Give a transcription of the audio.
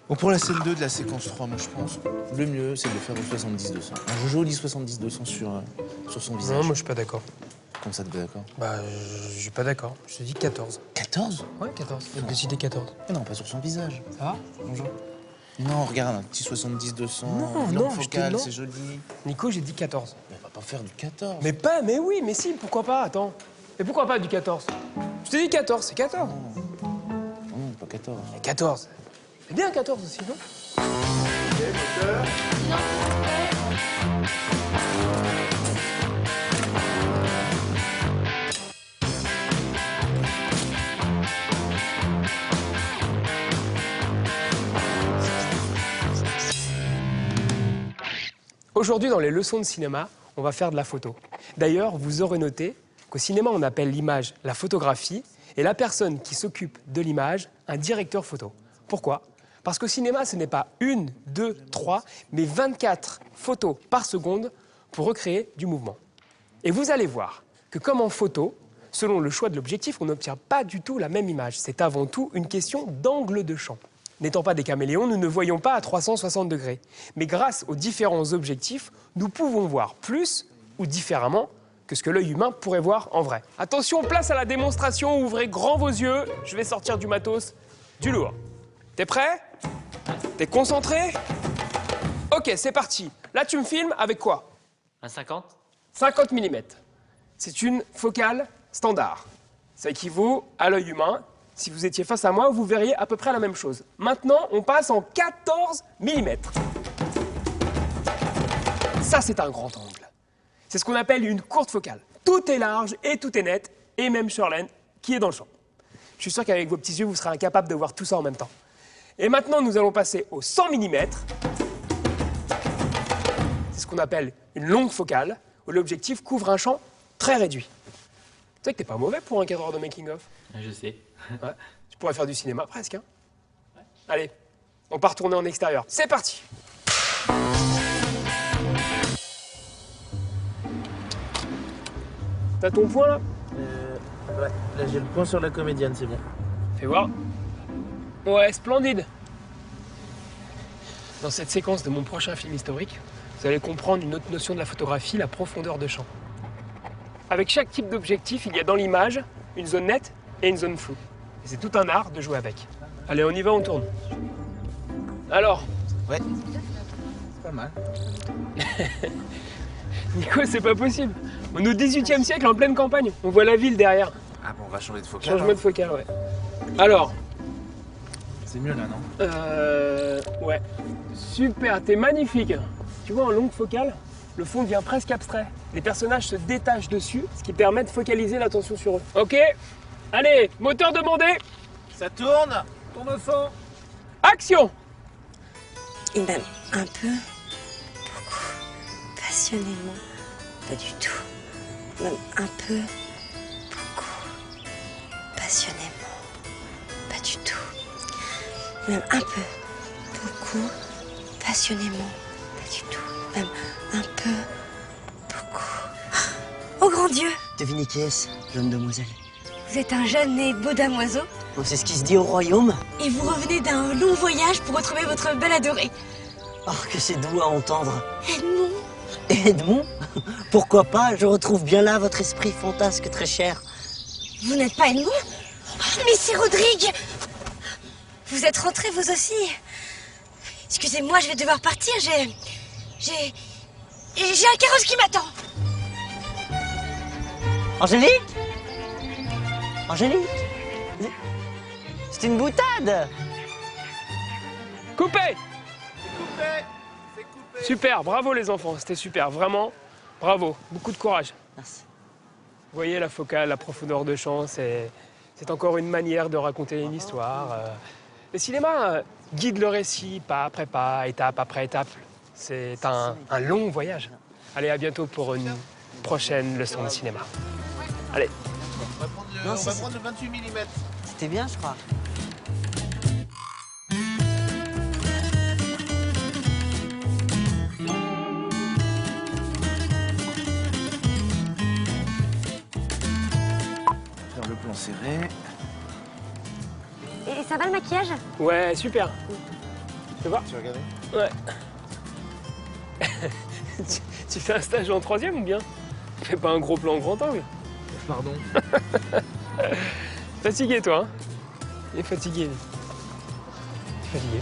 Bon, pour la scène 2 de la séquence 3, moi je pense, le mieux c'est de le faire au 70-200. Un Jojo lit 70-200 sur son visage. Non, moi je suis pas d'accord. Comment ça, t'es pas d'accord? Bah, je suis pas d'accord. Je te dis 14. 14? Ouais, 14. Faut décider 14. Mais non, pas sur son visage. Ça va? Bonjour. Non, regarde, un petit 70-200. Non, focal, non. c'est joli. Nico, j'ai dit 14. Mais on va pas faire du 14. Mais oui, mais si, pourquoi pas, attends. Mais pourquoi pas du 14? Je te dis 14, c'est 14. Non, pas 14. Mais 14. C'est bien 14 aussi, non? Aujourd'hui, dans les leçons de cinéma, on va faire de la photo. D'ailleurs, vous aurez noté qu'au cinéma, on appelle l'image la photographie et la personne qui s'occupe de l'image un directeur photo. Pourquoi? Parce qu'au cinéma, ce n'est pas 1, 2, 3, mais 24 photos par seconde pour recréer du mouvement. Et vous allez voir que comme en photo, selon le choix de l'objectif, on n'obtient pas du tout la même image. C'est avant tout une question d'angle de champ. N'étant pas des caméléons, nous ne voyons pas à 360 degrés. Mais grâce aux différents objectifs, nous pouvons voir plus ou différemment que ce que l'œil humain pourrait voir en vrai. Attention, place à la démonstration, ouvrez grand vos yeux. Je vais sortir du matos, du lourd. T'es prêt? T'es concentré? Ok, c'est parti. Là, tu me filmes avec quoi? Un 50? 50 mm. C'est une focale standard. Ça équivaut à l'œil humain. Si vous étiez face à moi, vous verriez à peu près la même chose. Maintenant, on passe en 14 mm. Ça, c'est un grand angle. C'est ce qu'on appelle une courte focale. Tout est large et tout est net, et même Shirley qui est dans le champ. Je suis sûr qu'avec vos petits yeux, vous serez incapable de voir tout ça en même temps. Et maintenant, nous allons passer au 100 mm. C'est ce qu'on appelle une longue focale, où l'objectif couvre un champ très réduit. Tu sais que t'es pas mauvais pour un cadreur de making-of. Je sais. Ouais. Tu pourrais faire du cinéma presque. Hein. Ouais. Allez, on part tourner en extérieur. C'est parti. T'as ton point là? Ouais, là j'ai le point sur la comédienne, c'est bon. Fais voir. Ouais, splendide. Dans cette séquence de mon prochain film historique, vous allez comprendre une autre notion de la photographie, la profondeur de champ. Avec chaque type d'objectif, il y a dans l'image une zone nette et une zone floue. Et c'est tout un art de jouer avec. Allez, on y va, on tourne. Alors? Ouais. C'est pas mal. Nico, c'est pas possible. On est au XVIIIe siècle, en pleine campagne. On voit la ville derrière. Ah bon, on va changer de focale. Changement de focale, ouais. Alors? C'est mieux là, non? Ouais. Super, t'es magnifique. Tu vois, en longue focale, le fond devient presque abstrait. Les personnages se détachent dessus, ce qui permet de focaliser l'attention sur eux. Ok? Allez, moteur demandé. Ça tourne. Tourne au fond. Action! Il m'aime un peu, beaucoup, passionnément, pas du tout. Même un peu, beaucoup, passionnément, pas du tout. Même un peu, beaucoup, passionnément, pas du tout. Même un peu, beaucoup. Oh grand Dieu! Devinez qui est-ce, jeune demoiselle? Vous êtes un jeune et beau damoiseau Oh, c'est ce qui se dit au royaume. et vous revenez d'un long voyage pour retrouver votre belle adorée. Oh, que c'est doux à entendre. Edmond, Edmond? Pourquoi pas? Je retrouve bien là votre esprit fantasque très cher. vous n'êtes pas Edmond? Oh, mais c'est Rodrigue! Vous êtes rentrés vous aussi? Excusez-moi, je vais devoir partir, j'ai un carrosse qui m'attend. Angélique? Angélique? C'est une boutade! Coupé! C'est coupé. Super, bravo les enfants, c'était super, vraiment, bravo, beaucoup de courage. Merci. Vous voyez la focale, la profondeur de champ, c'est encore une manière de raconter une histoire. Le cinéma guide le récit pas après pas, étape après étape. C'est un long voyage. Allez, à bientôt pour une prochaine leçon de cinéma. Allez. On va prendre le 28 mm. C'était bien, je crois. serré. Et ça va le maquillage? Ouais, super. Tu vois? Tu veux regarder? Ouais. Tu fais un stage en 3e ou bien? Tu fais pas un gros plan grand angle? Pardon. Fatigué toi, hein? Il est fatigué. Fatigué.